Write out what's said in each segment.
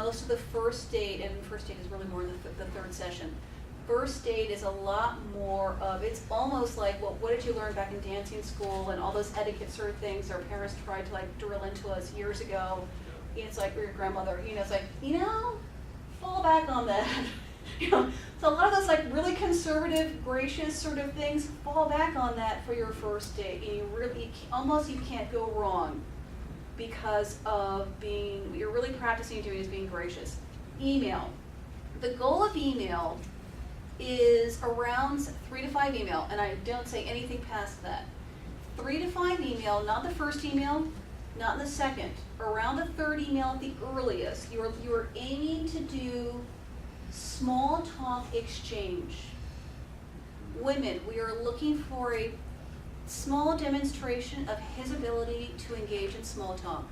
most of the first date, and first date is really more in the third session. First date is a lot more of, it's almost like, well, what did you learn back in dancing school and all those etiquette sort of things our parents tried to like drill into us years ago. It's like, or your grandmother, it's like, fall back on that. So a lot of those like really conservative, gracious sort of things, fall back on that for your first date. And you can't go wrong because of what you're really practicing doing is being gracious. Email. The goal of email is around 3 to 5 email, and I don't say anything past that. 3 to 5 email, not the first email, not the second. Around the third email at the earliest, you're aiming to do small talk exchange. Women, we are looking for a small demonstration of his ability to engage in small talk.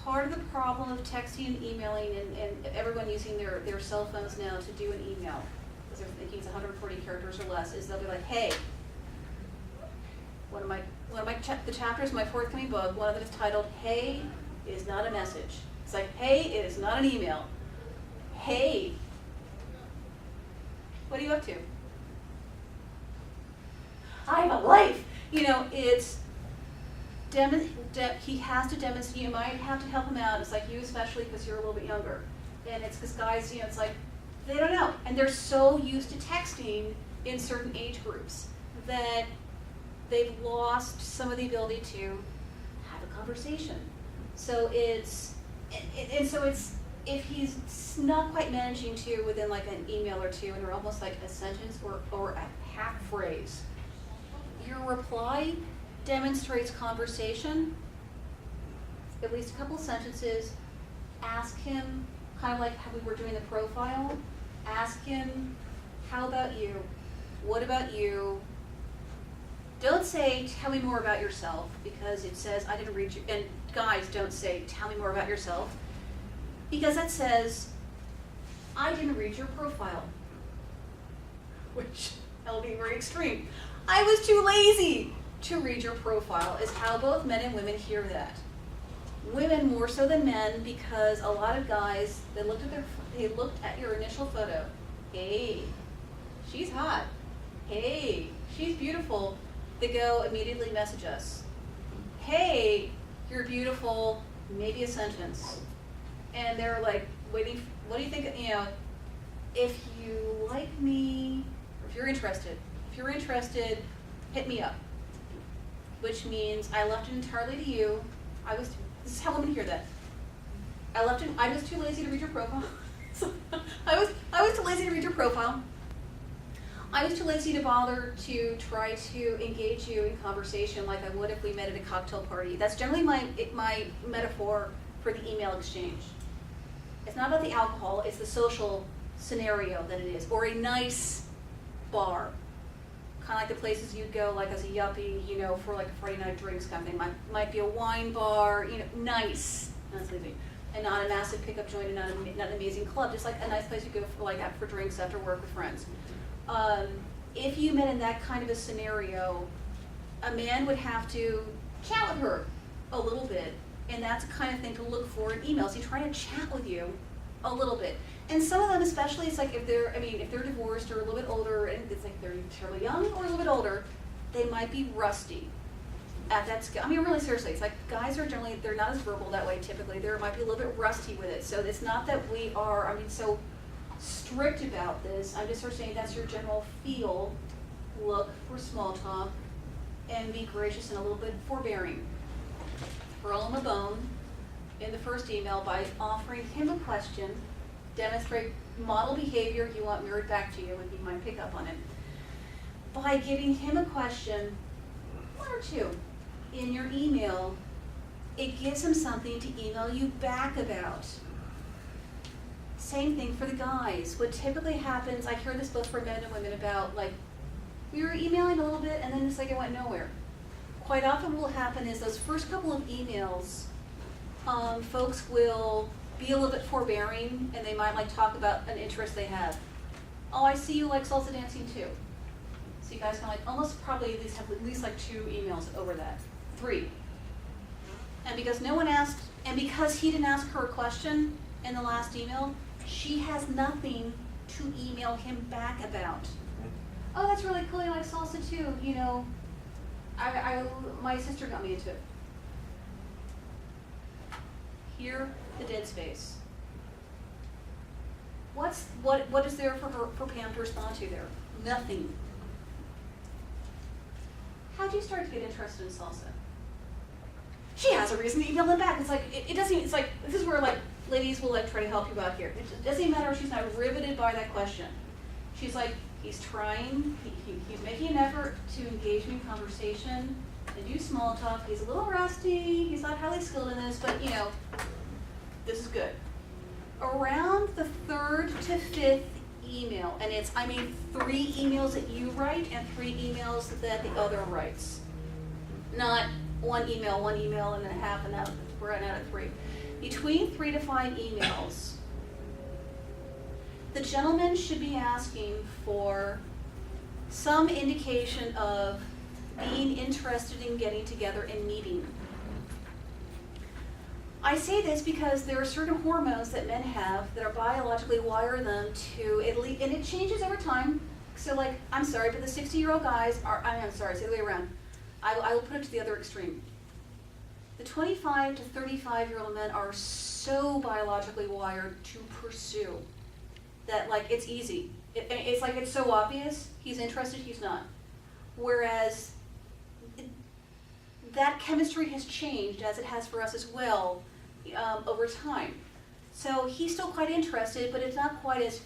Part of the problem of texting and emailing and everyone using their cell phones now to do an email, because they're thinking it's 140 characters or less, is they'll be like, hey, the chapters in my forthcoming book, one of them is titled, Hey is not a message. It's like, hey, it is not an email. Hey, what are you up to? I have a life. It's he has to demonstrate. You might have to help him out. It's like you, especially because you're a little bit younger, and it's because guys, it's like they don't know, and they're so used to texting in certain age groups that they've lost some of the ability to have a conversation. So it's if he's not quite managing to within like an email or two, and they're almost like a sentence or a half phrase, your reply demonstrates conversation, at least a couple of sentences. Ask him, kind of like how we were doing the profile, ask him, how about you? What about you? Don't say, tell me more about yourself, because it says, I didn't read you. And guys, don't say, tell me more about yourself, because that says, I didn't read your profile, which that'll be very extreme. I was too lazy to read your profile, is how both men and women hear that. Women more so than men, because a lot of guys, they looked at your initial photo. Hey, she's hot. Hey, she's beautiful. They go immediately message us. Hey, you're beautiful. Maybe a sentence. And they're like waiting. What do you think? If you like me, or if you're interested, hit me up. Which means I left it entirely to you. This is how women hear that. I was too lazy to read your profile. I was too lazy to read your profile. I was too lazy to bother to try to engage you in conversation like I would if we met at a cocktail party. That's generally my metaphor for the email exchange. It's not about the alcohol, it's the social scenario that it is, or a nice bar. Kind of like the places you'd go like as a yuppie, for like a Friday night drinks kind of thing. Might be a wine bar, nice, not sleepy, and not a massive pickup joint and not an amazing club, just like a nice place you go for drinks after work with friends. If you met in that kind of a scenario, a man would have to chat with her a little bit, and that's the kind of thing to look for in emails. He's trying to chat with you a little bit. And some of them, especially, it's like if they're divorced or a little bit older, and it's like they're fairly young or a little bit older, they might be rusty at that skill. Really seriously, it's like guys are generally, they're not as verbal that way typically. They might be a little bit rusty with it. So it's not that we are, so strict about this. I'm just sort of saying that's your general feel. Look for small talk and be gracious and a little bit forbearing. Throw him a bone in the first email by offering him a question. Demonstrate model behavior you want mirrored back to you, and he might pick up on it. By giving him a question, one or two, in your email, it gives him something to email you back about. Same thing for the guys. What typically happens, I hear this both for men and women about, like, we were emailing a little bit and then it's like it went nowhere. Quite often what will happen is those first couple of emails, folks will be a little bit forbearing, and they might talk about an interest they have. Oh, I see you like salsa dancing too. So you guys can almost probably at least have 2 emails over that, 3. And because no one asked And because he didn't ask her a question in the last email, she has nothing to email him back about. Oh, that's really cool, I like salsa too, you know. My sister got me into it. Here, the dead space. What is there for Pam to respond to there? Nothing. How'd you start to get interested in salsa? She has a reason to email them back. It's like, it doesn't even, it's like, this is where like, ladies will like try to help you out here. It doesn't even matter if she's not riveted by that question. She's like, he's trying, he's making an effort to engage me in conversation and do small talk. He's a little rusty, he's not highly skilled in this, but you know, this is good. Around the 3rd to 5th email, and it's, I mean, 3 emails that you write and 3 emails that the other writes. Not one email and a half, and now we're out at 3. Between 3 to 5 emails, the gentleman should be asking for some indication of being interested in getting together and meeting. I say this because there are certain hormones that men have that are biologically wire them to, at least, and it changes over time. So like, I'm sorry, but the 60-year-old guys are, I'm sorry, it's the other way around. I will put it to the other extreme. The 25 to 35-year-old men are so biologically wired to pursue that like it's easy. It's like it's so obvious, he's interested, he's not. Whereas that chemistry has changed, as it has for us as well, over time. So he's still quite interested, but it's not quite as,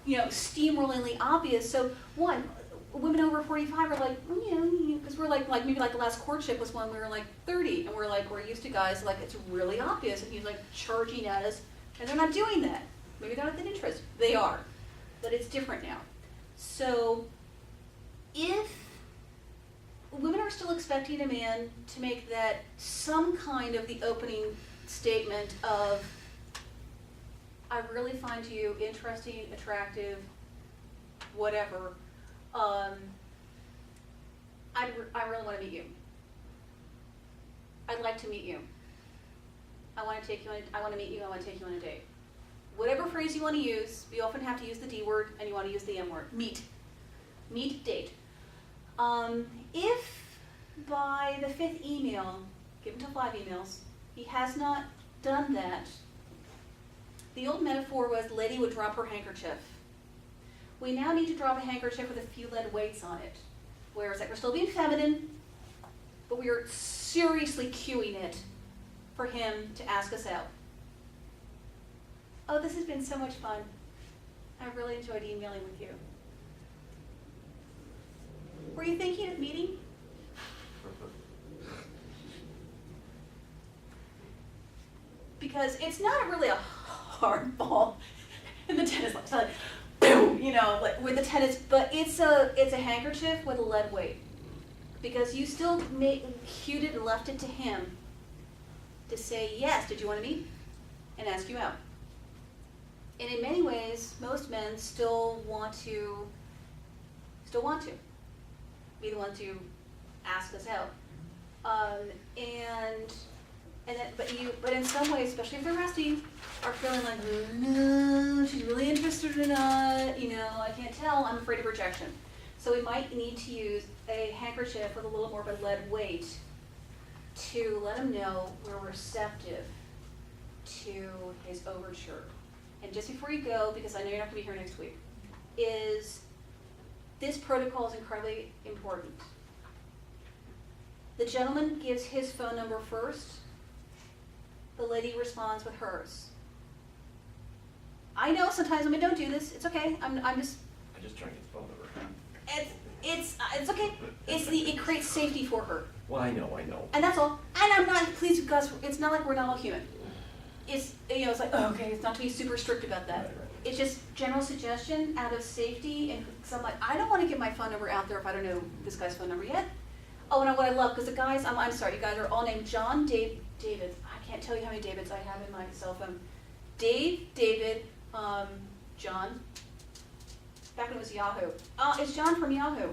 you know, steamrollingly obvious. So one, women over 45 are like, well, you know, because we're like maybe like the last courtship was when we were like 30, and we're used to guys like it's really obvious, and he's like charging at us, and they're not doing that. Maybe they're not that interested. They are, but it's different now. So if women are still expecting a man to make that some kind of the opening statement of, I really find you interesting, attractive, whatever, I really want to meet you. I'd like to meet you. I want to meet you, I want to take you on a date. Whatever phrase you want to use, we often have to use the D word and you want to use the M word, meet. Meet, date. If by the 5th email, give him till 5 emails, he has not done that, the old metaphor was the lady would drop her handkerchief. We now need to drop a handkerchief with a few lead weights on it. Where it's like we're still being feminine, but we are seriously cueing it for him to ask us out. Oh, this has been so much fun. I really enjoyed emailing with you. Were you thinking of meeting? Because it's not really a hard ball in the tennis, like boom, you know, like with the tennis, but it's a handkerchief with a lead weight. Because you still cued it and left it to him to say, yes, did you want to meet? And ask you out. And in many ways, most men still want to be the one to ask us out. But in some ways, especially if they're rusty, are feeling like, no, she's really interested or not, you know, I can't tell, I'm afraid of rejection. So we might need to use a handkerchief with a little more of a lead weight to let him know we're receptive to his overture. And just before you go, because I know you're not going to be here next week, is this protocol is incredibly important. The gentleman gives his phone number first. The lady responds with hers. I know sometimes women don't do this. It's okay. I'm just. I just try to get the phone number. It's okay. It creates safety for her. Well, I know. And that's all. And I'm not, please, Gus, it's not like we're not all human. It's, you know, it's like, oh, okay, it's not to be super strict about that. Right. It's just general suggestion out of safety, and because I'm like, I don't want to get my phone number out there if I don't know this guy's phone number yet. Oh, and what I love, because the guys, I'm sorry, you guys are all named John, David. I can't tell you how many Davids I have in my cell phone. David, John. Back when it was Yahoo. It's John from Yahoo.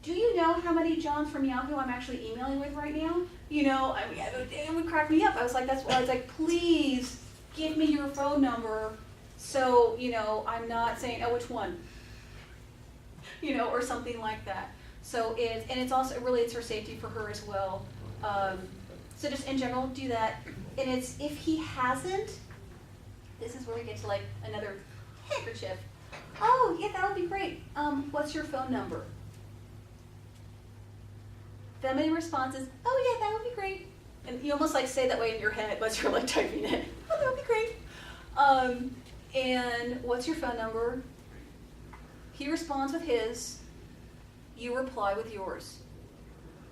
do you know how many Johns from Yahoo I'm actually emailing with right now? You know, I mean, it would crack me up. I was like, that's why I was like, please give me your phone number so, you know, I'm not saying, oh, which one? You know, or something like that. So it's also, really, it's for safety for her as well. So just in general, do that. And it's, if he hasn't, this is where we get to like another handkerchief. Oh, yeah, that would be great. What's your phone number? Feminine response is, oh yeah, that would be great. And you almost like say that way in your head, but you're like typing it. Oh, that would be great. And what's your phone number? He responds with his, you reply with yours.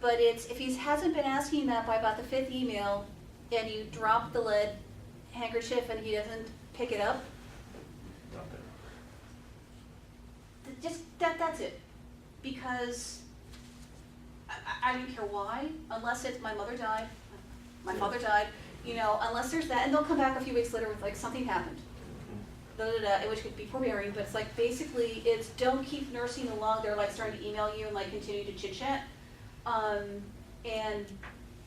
But it's, if he hasn't been asking that by about the 5th email, and you drop the lead handkerchief and he doesn't pick it up, Dump it. just that's it. Because I don't care why, unless it's my mother died, my father died, you know, unless there's that, and they'll come back a few weeks later with like, something happened. Which could be forbearing, but it's like basically it's don't keep nursing along. They're like starting to email you and like continue to chit chat, and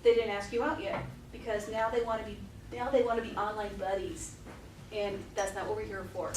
they didn't ask you out yet because now they want to be online buddies, and that's not what we're here for.